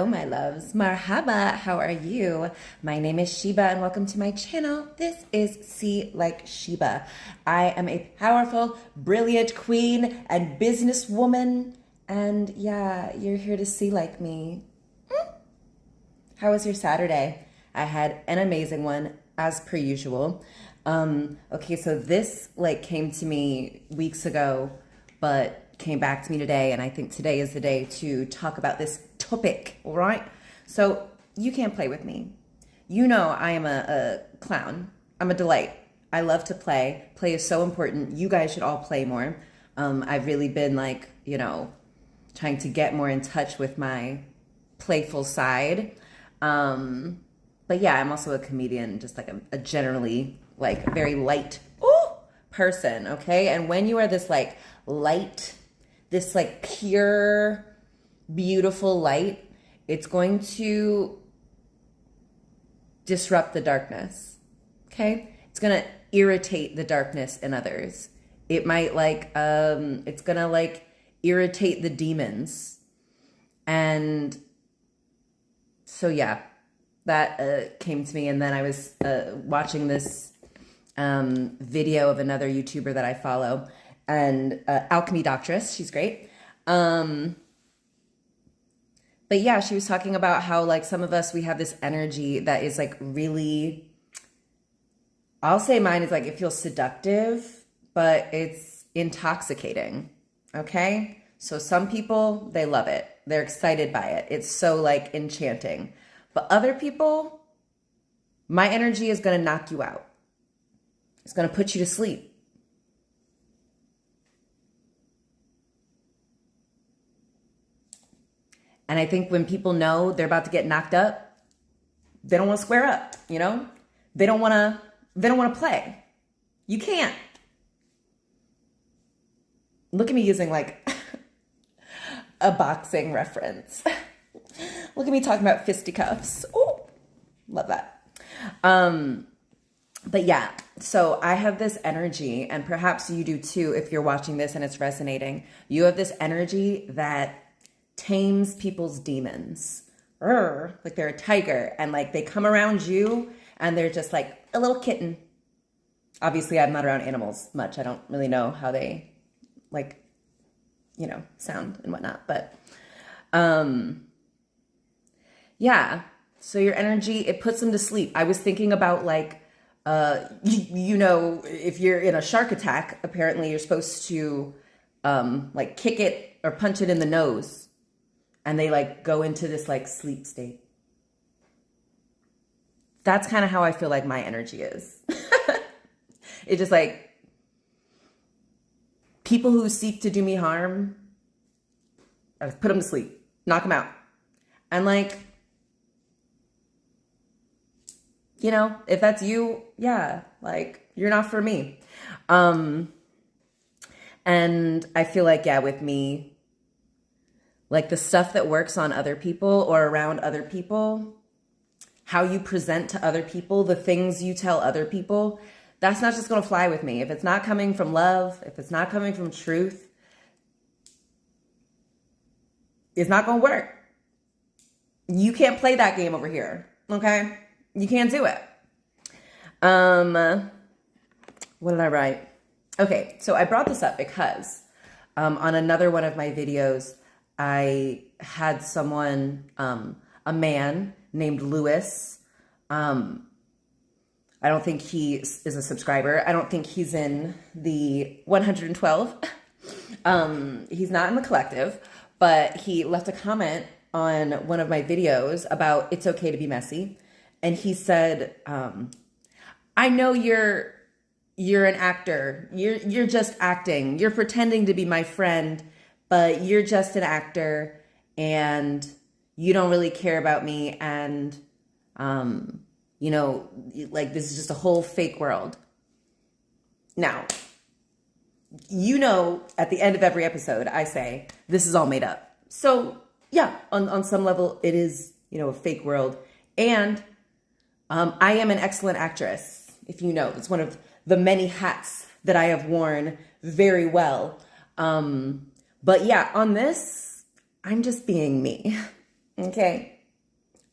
Oh, my loves, marhaba, how are you? My name is Sheba and welcome to my channel. This is See Like Sheba. I am a powerful, brilliant queen and businesswoman. And yeah, you're here to see like me. How was your Saturday? I had an amazing one, as per usual. Okay, so this came to me weeks ago, but came back to me today, and I think today is the day to talk about this topic, all right? So you can't play with me. You know I am a clown. I'm a delight. I love to play. Play is so important. You guys should all play more. I've really been trying to get more in touch with my playful side. But yeah, I'm also a comedian, just like a generally very light person, okay? And when you are this light, this pure, beautiful light, it's going to disrupt the darkness, okay? It's gonna irritate the darkness in others. It might it's gonna irritate the demons. And so yeah, that came to me. And then I was watching this video of another YouTuber that I follow, and Alchemy Doctress, she's great. But yeah, she was talking about how some of us, we have this energy that is really, I'll say mine is it feels seductive, but it's intoxicating, okay? So some people, they love it. They're excited by it. It's so enchanting. But other people, my energy is gonna knock you out. It's gonna put you to sleep. And I think when people know they're about to get knocked up, they don't want to square up, you know? They don't want to play. You can't. Look at me using a boxing reference. Look at me talking about fisticuffs. Oh, love that. But yeah, so I have this energy, and perhaps you do too if you're watching this and it's resonating. You have this energy that tames people's demons. Like they're a tiger, and they come around you and they're just like a little kitten. Obviously, I'm not around animals much. I don't really know how they sound and whatnot, but yeah. So your energy, it puts them to sleep. I was thinking about if you're in a shark attack, apparently you're supposed to kick it or punch it in the nose, and they go into this sleep state. That's kind of how I feel my energy is. It's just people who seek to do me harm, I just put them to sleep, knock them out. And if that's you, yeah, you're not for me. And I feel yeah, with me, the stuff that works on other people or around other people, how you present to other people, the things you tell other people, that's not just going to fly with me. If it's not coming from love, if it's not coming from truth, it's not going to work. You can't play that game over here, okay? You can't do it. What did I write? Okay, so I brought this up because on another one of my videos, I had someone, a man named Lewis. I don't think he is a subscriber. I don't think he's in the 112. He's not in the collective, but he left a comment on one of my videos about it's okay to be messy. And he said, I know you're an actor. You're just acting. You're pretending to be my friend, but you're just an actor and you don't really care about me. And, this is just a whole fake world. Now, at the end of every episode, I say, this is all made up. So yeah, on some level, it is, a fake world. And I am an excellent actress, if you know. It's one of the many hats that I have worn very well. But yeah, on this, I'm just being me. Okay.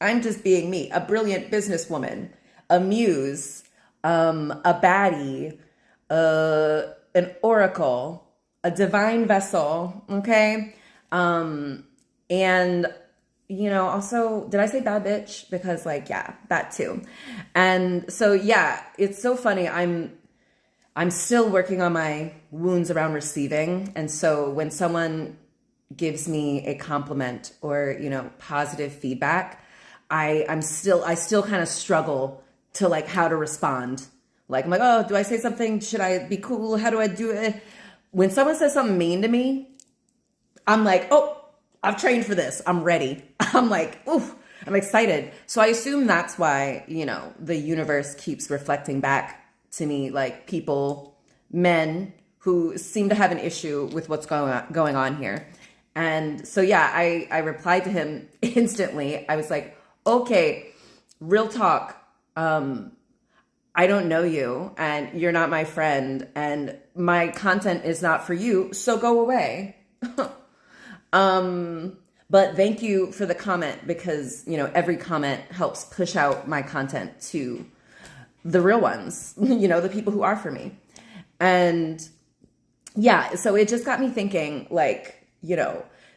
I'm just being me, a brilliant businesswoman, a muse, a baddie, an oracle, a divine vessel. Okay. And also, did I say bad bitch? Because like, yeah, that too. And so, yeah, it's so funny. I'm still working on my wounds around receiving. And so when someone gives me a compliment or, positive feedback, I still kind of struggle to like how to respond. Like, I'm like, oh, do I say something? Should I be cool? How do I do it? When someone says something mean to me, I'm like, oh, I've trained for this. I'm ready. I'm like, oof, I'm excited. So I assume that's why, the universe keeps reflecting back to me, like people, men who seem to have an issue with what's going on here. And so, yeah, I replied to him instantly. I was like, okay, real talk. I don't know you and you're not my friend and my content is not for you. So go away. But thank you for the comment because, every comment helps push out my content to the real ones, the people who are for me. And yeah, so it just got me thinking like,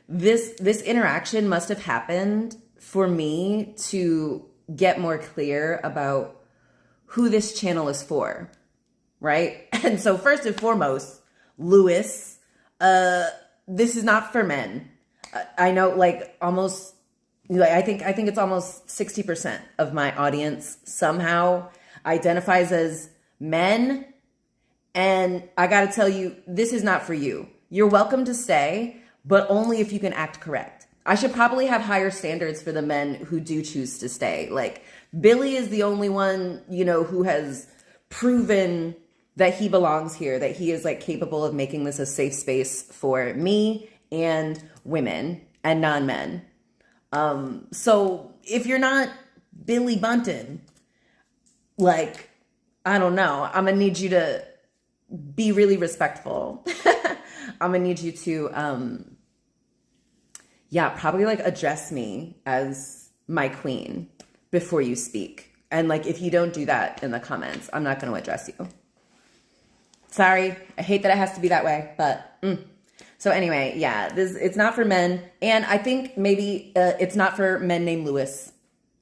this interaction must have happened for me to get more clear about who this channel is for, right? And so first and foremost, Lewis, this is not for men. I know like almost, like I think it's almost 60% of my audience somehow identifies as men. And I got to tell you, this is not for you. You're welcome to stay, but only if you can act correct. I should probably have higher standards for the men who do choose to stay. Like Billy is the only one, who has proven that he belongs here, that he is like capable of making this a safe space for me and women and non-men. So if you're not Billy Bunton, like, I don't know, I'm gonna need you to be really respectful. I'm gonna need you to, probably like address me as my queen before you speak. And like, if you don't do that in the comments, I'm not going to address you. Sorry. I hate that it has to be that way, but, So anyway, yeah, it's not for men. And I think maybe, it's not for men named Lewis.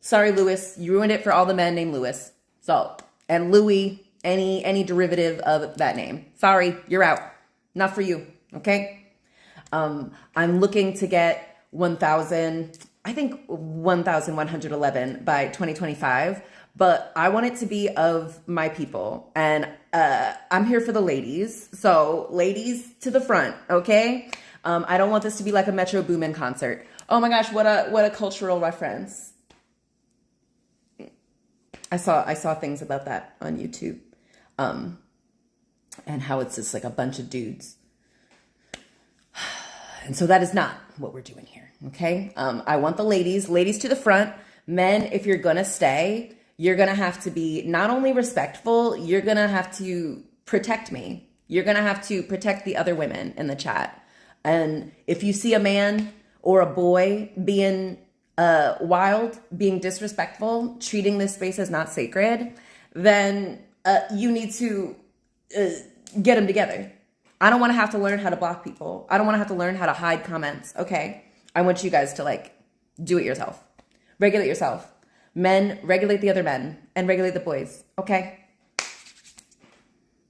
Sorry, Lewis, you ruined it for all the men named Lewis. So, and Louis, any derivative of that name. Sorry, you're out. Not for you. Okay. I'm looking to get 1,111 by 2025, but I want it to be of my people. And I'm here for the ladies. So ladies to the front, okay? I don't want this to be like a Metro Boomin concert. Oh my gosh, what a cultural reference. I saw things about that on YouTube. And how it's just like a bunch of dudes. And so that is not what we're doing here, okay? I want the ladies to the front. Men, if you're gonna stay, you're gonna have to be not only respectful, you're gonna have to protect me. You're gonna have to protect the other women in the chat. And if you see a man or a boy being wild, being disrespectful, treating this space as not sacred, then you need to get them together. I don't want to have to learn how to block people. I don't want to have to learn how to hide comments. Okay. I want you guys to like do it yourself. Regulate yourself. Men, regulate the other men and regulate the boys. Okay.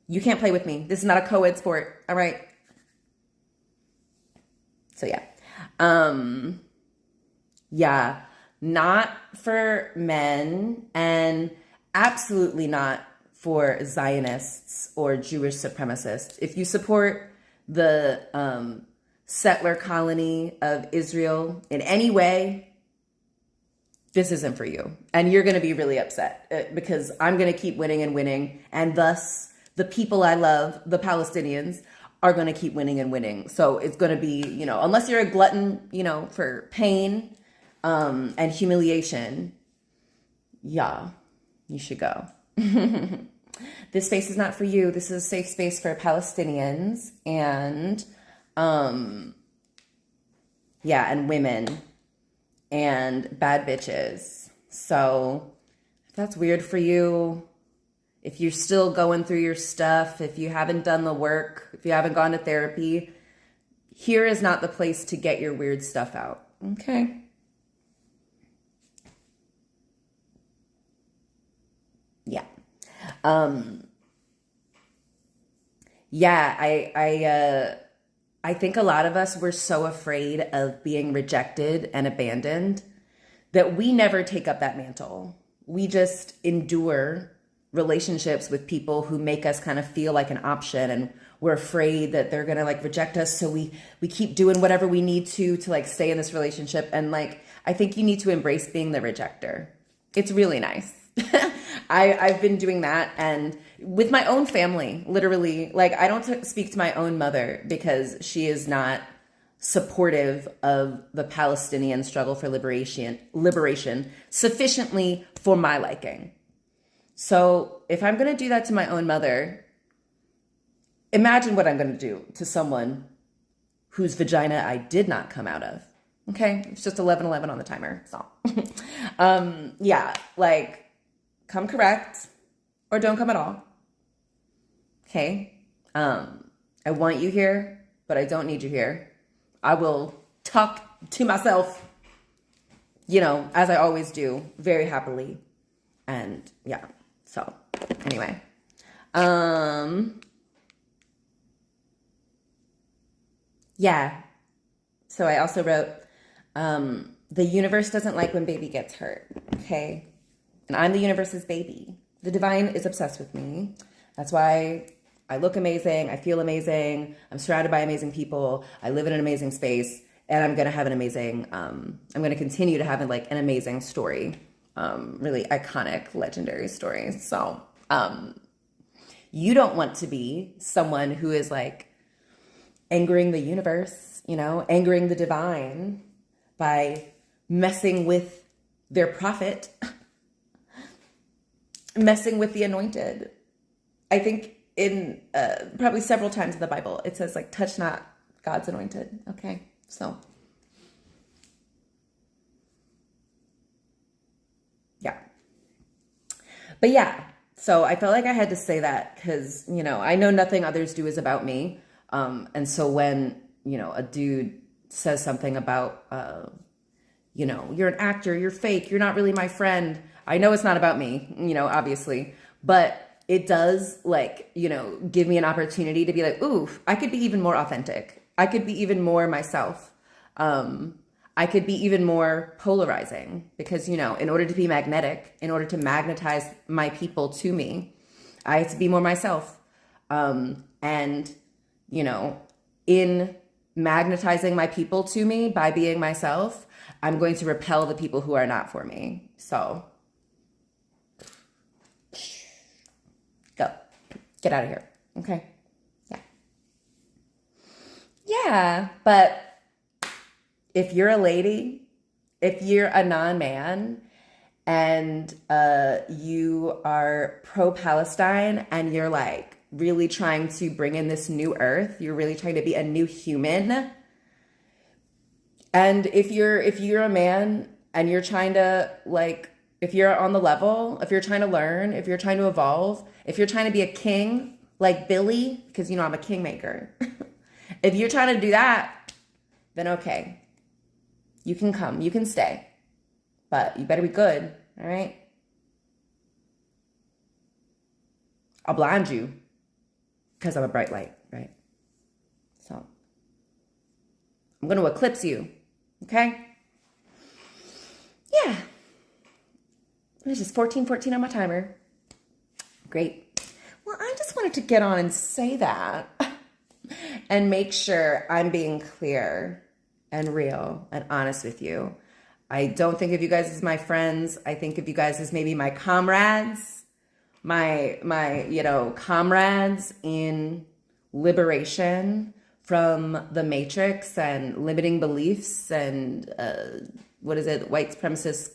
You can't play with me. This is not a co-ed sport. All right. So yeah. Yeah, not for men and absolutely not for Zionists or Jewish supremacists. If you support the settler colony of Israel in any way, this isn't for you. And you're going to be really upset because I'm going to keep winning and winning. And thus, the people I love, the Palestinians, are going to keep winning and winning. So it's going to be, unless you're a glutton, for pain and humiliation, yeah, you should go. This space is not for you. This is a safe space for Palestinians and, and women. and bad bitches. So if that's weird for you, if you're still going through your stuff, if you haven't done the work, if you haven't gone to therapy, here is not the place to get your weird stuff out. Okay. Yeah. I think a lot of us were so afraid of being rejected and abandoned that we never take up that mantle. We just endure relationships with people who make us kind of feel like an option, and we're afraid that they're gonna like reject us, so we keep doing whatever we need to like stay in this relationship. And like, I think you need to embrace being the rejecter. It's really nice. I've been doing that, and with my own family, literally. Like, I don't speak to my own mother because she is not supportive of the Palestinian struggle for liberation sufficiently for my liking. So if I'm going to do that to my own mother, imagine what I'm going to do to someone whose vagina I did not come out of. Okay, it's just 11:11 on the timer. So, yeah, like, come correct or don't come at all. Okay, I want you here, but I don't need you here. I will talk to myself, as I always do, very happily. And yeah, so anyway, yeah. So I also wrote, the universe doesn't like when baby gets hurt. Okay. And I'm the universe's baby. The divine is obsessed with me. That's why I look amazing. I feel amazing. I'm surrounded by amazing people. I live in an amazing space, and I'm going to have an amazing, I'm going to continue to have an amazing story. Really iconic, legendary story. So, you don't want to be someone who is like angering the universe, angering the divine by messing with their prophet, messing with the anointed. I think in probably several times in the Bible, it says like, touch not God's anointed. Okay. So yeah. But yeah, so I felt like I had to say that because, I know nothing others do is about me. And so when, a dude says something about, you're an actor, you're fake, you're not really my friend. I know it's not about me, obviously, but it does give me an opportunity to be like, ooh, I could be even more authentic. I could be even more myself. I could be even more polarizing because, in order to be magnetic, in order to magnetize my people to me, I have to be more myself. And, in magnetizing my people to me by being myself, I'm going to repel the people who are not for me. So go, get out of here. Okay. Yeah. Yeah. But if you're a lady, if you're a non-man, and you are pro-Palestine, and you're like really trying to bring in this new earth, you're really trying to be a new human. And if you're a man and you're trying to if you're on the level, if you're trying to learn, if you're trying to evolve, if you're trying to be a king like Billy, because I'm a kingmaker. If you're trying to do that, then okay. You can come, you can stay, but you better be good, all right? I'll blind you because I'm a bright light, right? So I'm going to eclipse you, okay? Yeah. It's just 14:14 on my timer. Great. Well, I just wanted to get on and say that and make sure I'm being clear and real and honest with you. I don't think of you guys as my friends. I think of you guys as maybe my comrades, my comrades in liberation from the matrix and limiting beliefs and white supremacist,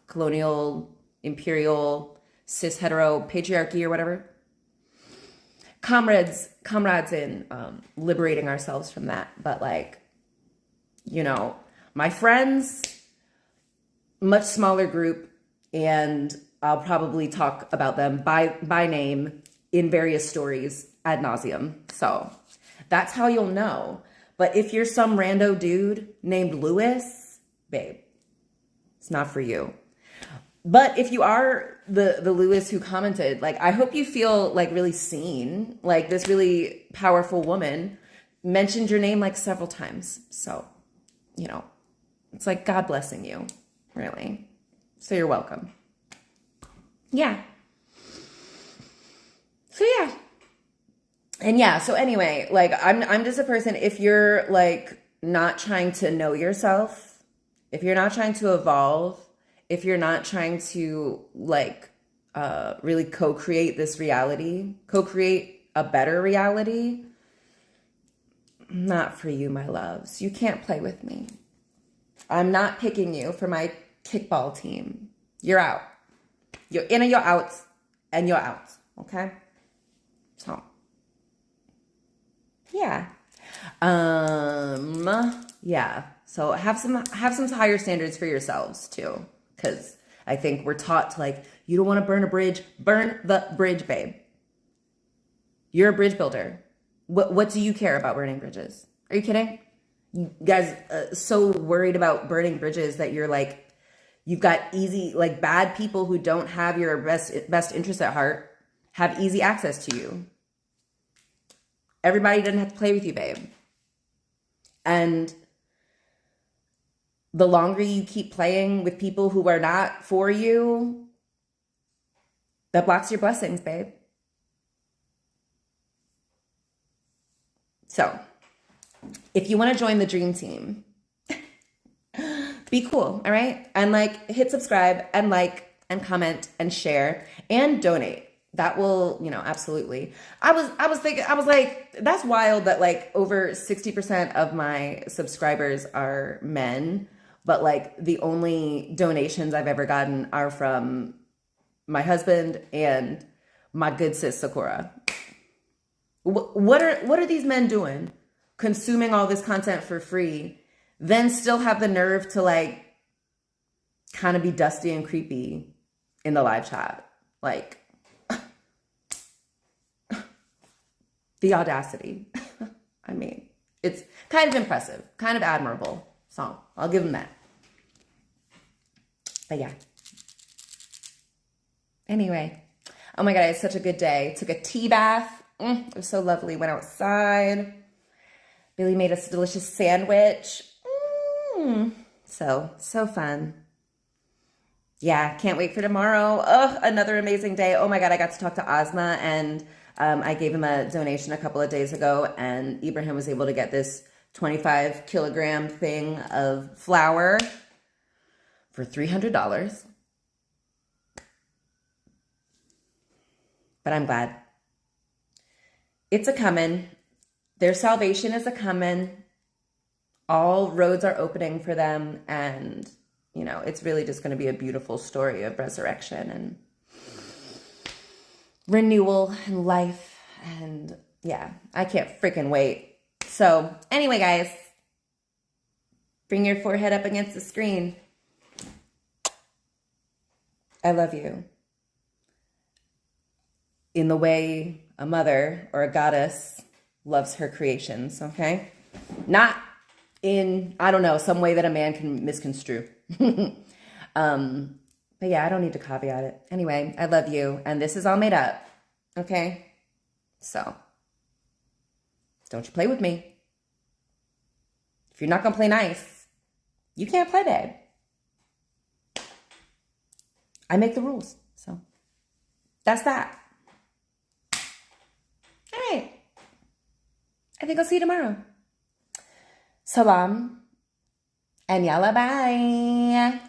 colonial, imperial, cis hetero patriarchy or whatever. Comrades in liberating ourselves from that. But my friends much smaller group, and I'll probably talk about them by name in various stories ad nauseum. So that's how you'll know. But if you're some rando dude named Lewis, babe, it's not for you. But if you are the Lewis who commented, like, I hope you feel like really seen. Like, this really powerful woman mentioned your name like several times. So, you know, it's like God blessing you, really. So you're welcome. Yeah. So yeah. And yeah, so anyway, like, I'm just a person, if you're like not trying to know yourself, if you're not trying to evolve, if you're not trying to like really co-create this reality, co-create a better reality, not for you, my loves. You can't play with me. I'm not picking you for my kickball team. You're out. You're in and you're out, and you're out. Okay? So, yeah. Yeah. So have some higher standards for yourselves too. Because I think we're taught to, like, you don't want to burn a bridge. Burn the bridge, babe. You're a bridge builder. What do you care about burning bridges? Are you kidding? You guys so worried about burning bridges that you're like, you've got easy, like, bad people who don't have your best interest at heart have easy access to you. Everybody doesn't have to play with you, babe. And the longer you keep playing with people who are not for you, that blocks your blessings, babe. So, if you want to join the dream team, be cool, all right? And like, hit subscribe and like and comment and share and donate. That will, you know, absolutely. I was thinking, I was like, that's wild that like over 60% of my subscribers are men, but like the only donations I've ever gotten are from my husband and my good sis Sakura. What are these men doing? Consuming all this content for free, then still have the nerve to like kind of be dusty and creepy in the live chat. Like, the audacity. I mean, it's kind of impressive, kind of admirable. So I'll give them that. But yeah. Anyway, oh my God, I had such a good day. Took a tea bath. It was so lovely. Went outside. Billy made us a delicious sandwich. So fun. Yeah, can't wait for tomorrow. Oh, another amazing day. Oh my God, I got to talk to Ozma, and I gave him a donation a couple of days ago, and Ibrahim was able to get this 25 kilogram thing of flour for $300. But I'm glad. It's a coming. Their salvation is a coming. All roads are opening for them, and you know, it's really just going to be a beautiful story of resurrection and renewal and life. And yeah, I can't freaking wait. So anyway, guys, bring your forehead up against the screen. I love you. In the way a mother or a goddess loves her creations, okay? Not in, I don't know, some way that a man can misconstrue. But yeah, I don't need to caveat it. Anyway, I love you, and this is all made up, okay? So, don't you play with me. If you're not gonna play nice, you can't play, babe. I make the rules, so that's that. All right. I think I'll see you tomorrow. Salam and yalla bye.